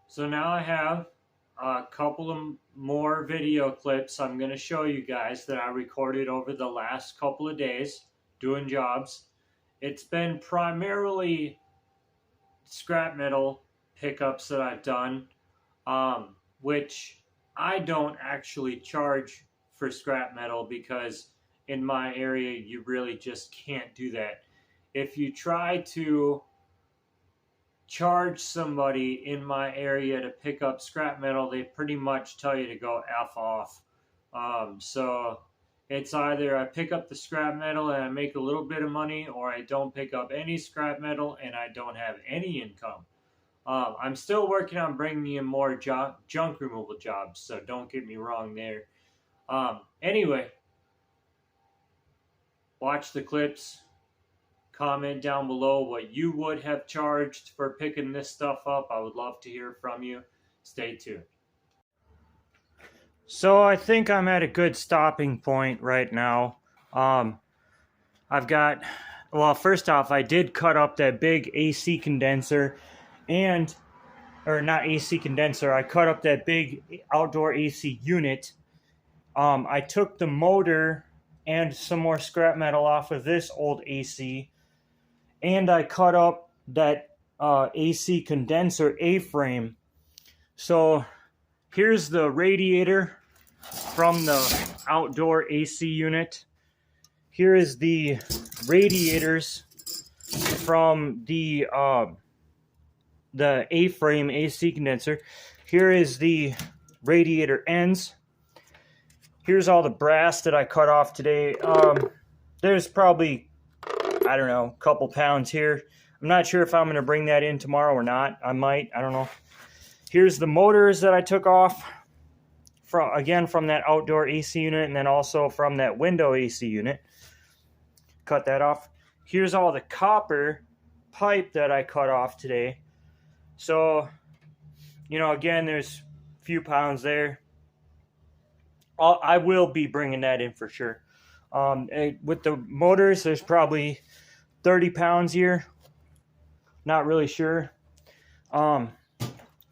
So now I have a couple of more video clips I'm going to show you guys that I recorded over the last couple of days doing jobs. It's been primarily scrap metal pickups that I've done, which I don't actually charge for scrap metal because in my area you really just can't do that. If you try to charge somebody in my area to pick up scrap metal, they pretty much tell you to go F off. So it's either I pick up the scrap metal and I make a little bit of money, or I don't pick up any scrap metal and I don't have any income. I'm still working on bringing in more junk removal jobs, so don't get me wrong there. Anyway, watch the clips. Comment down below what you would have charged for picking this stuff up. I would love to hear from you. Stay tuned. So I think I'm at a good stopping point right now. I've got, well, first off, I did cut up that big AC condenser or not AC condenser, I cut up that big outdoor AC unit. I took the motor and some more scrap metal off of this old AC, and I cut up that AC condenser A-frame. So here's the radiator from the outdoor AC unit. Here is the radiators from the A-frame AC condenser. Here is the radiator ends. Here's all the brass that I cut off today. There's probably, I don't know, a couple pounds here. I'm not sure if I'm going to bring that in tomorrow or not. I might, I don't know. Here's the motors that I took off from that outdoor AC unit, and then also from that window AC unit. Cut that off. Here's all the copper pipe that I cut off today. So, you know, again, there's a few pounds there. I will be bringing that in for sure. With the motors, there's probably 30 pounds here. Not really sure.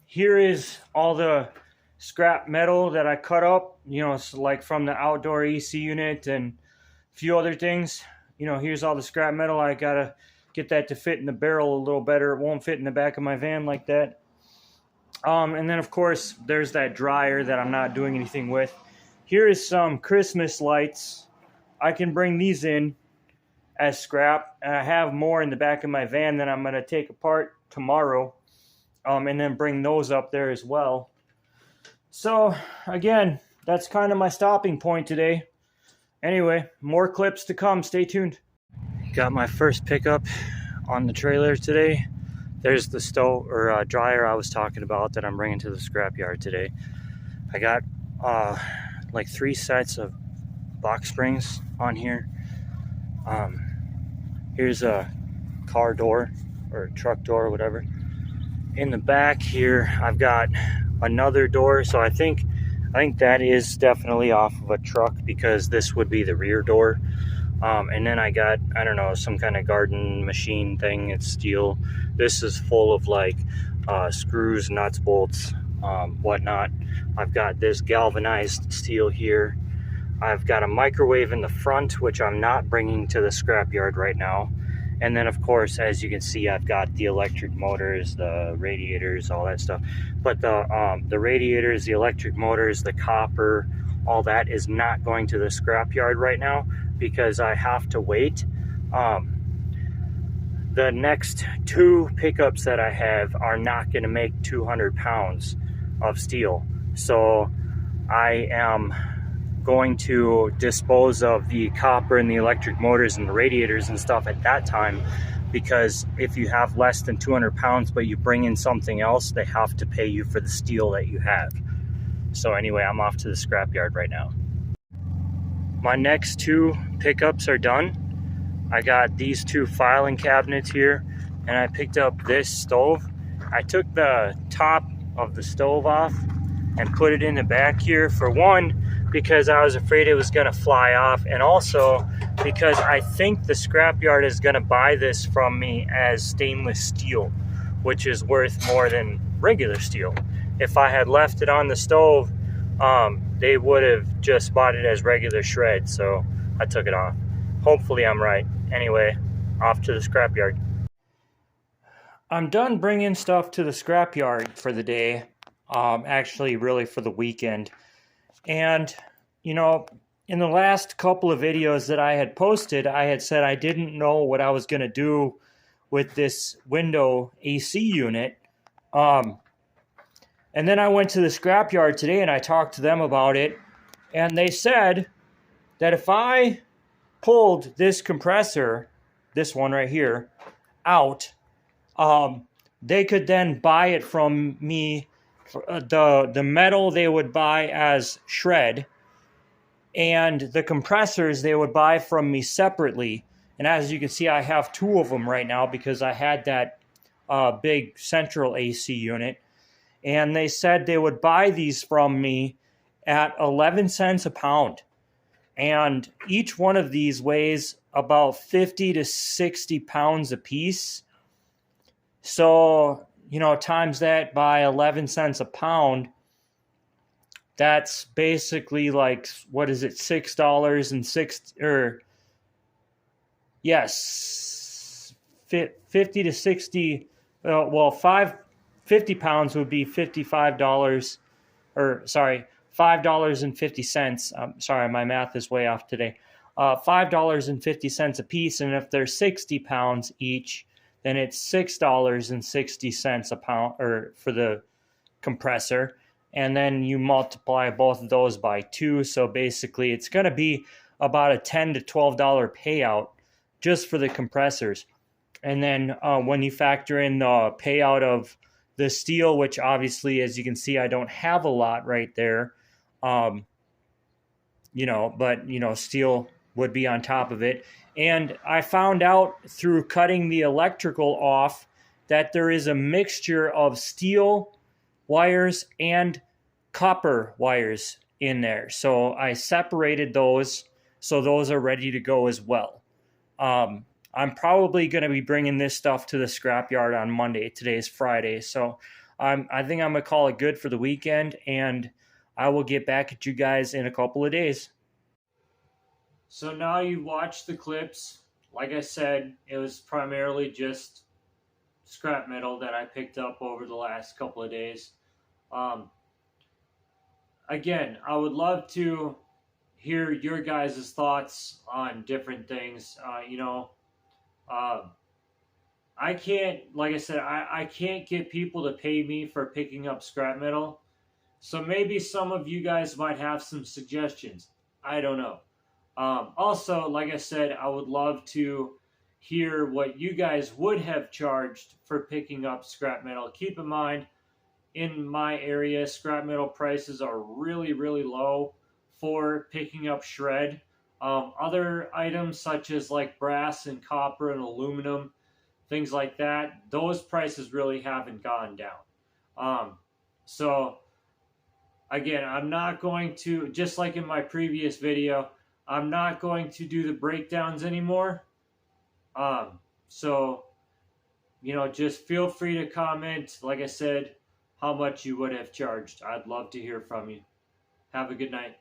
Here is all the scrap metal that I cut up, you know, like from the outdoor AC unit and a few other things. You know, here's all the scrap metal. I gotta get that to fit in the barrel a little better. It won't fit in the back of my van like that. And then, of course, there's that dryer that I'm not doing anything with. Here is some Christmas lights. I can bring these in as scrap, and I have more in the back of my van that I'm going to take apart tomorrow, and then bring those up there as well. So, again, that's kind of my stopping point today. Anyway, more clips to come. Stay tuned. Got my first pickup on the trailer today. There's the stove or dryer I was talking about that I'm bringing to the scrapyard today. I got like 3 sets of box springs on here. Here's a car door or truck door or whatever. In the back here, I've got another door. So I think that is definitely off of a truck, because this would be the rear door. And then I got, I don't know, some kind of garden machine thing. It's steel. This is full of like screws, nuts, bolts, whatnot. I've got this galvanized steel here. I've got a microwave in the front, which I'm not bringing to the scrapyard right now. And then, of course, as you can see, I've got the electric motors, the radiators, all that stuff. But the radiators, the electric motors, the copper, all that is not going to the scrapyard right now, because I have to wait. The next 2 pickups that I have are not going to make 200 pounds of steel. So I am going to dispose of the copper and the electric motors and the radiators and stuff at that time, because if you have less than 200 pounds but you bring in something else, they have to pay you for the steel that you have. So anyway, I'm off to the scrapyard right now. My next 2 pickups are done. I got these 2 filing cabinets here, and I picked up this stove. I took the top of the stove off and put it in the back here, for one, because I was afraid it was gonna fly off, and also because I think the scrapyard is gonna buy this from me as stainless steel, which is worth more than regular steel. if I had left it on the stove, they would have just bought it as regular shred, so I took it off. Hopefully I'm right. Anyway, off to the scrapyard. I'm done bringing stuff to the scrapyard for the day. Actually, really for the weekend. And, you know, in the last couple of videos that I had posted, I had said I didn't know what I was going to do with this window AC unit. And then I went to the scrapyard today and I talked to them about it. And they said that if I pulled this compressor, this one right here, out, they could then buy it from me. The metal they would buy as shred, and the compressors they would buy from me separately. And as you can see, I have two of them right now because I had that big central AC unit. And they said they would buy these from me at 11 cents a pound. And each one of these weighs about 50 to 60 pounds a piece. So, you know, times that by 11 cents a pound, that's basically like, what is it, $6.06, or yes, 50 to 60, well, 50 pounds would be $55, or sorry, $5.50. Sorry, my math is way off today. $5.50 a piece, and if they're 60 pounds each, then it's $6.60 a pound, or for the compressor, and then you multiply both of those by 2. So basically, it's going to be about a $10 to $12 payout just for the compressors. And then when you factor in the payout of the steel, which obviously, as you can see, I don't have a lot right there, you know, but you know, steel would be on top of it. And I found out through cutting the electrical off that there is a mixture of steel wires and copper wires in there. So I separated those, so those are ready to go as well. I'm probably going to be bringing this stuff to the scrapyard on Monday. Today is Friday, so I think I'm going to call it good for the weekend, and I will get back at you guys in a couple of days. So now you watched the clips. Like I said, it was primarily just scrap metal that I picked up over the last couple of days. Again, I would love to hear your guys' thoughts on different things. I can't, like I said, I can't get people to pay me for picking up scrap metal. So maybe some of you guys might have some suggestions. I don't know. Also, like I said, I would love to hear what you guys would have charged for picking up scrap metal. Keep in mind, in my area, scrap metal prices are really, really low for picking up shred. Other items such as like brass and copper and aluminum, things like that, those prices really haven't gone down. So again, I'm not going to, just like in my previous video, I'm not going to do the breakdowns anymore. So, you know, just feel free to comment, like I said, how much you would have charged. I'd love to hear from you. Have a good night.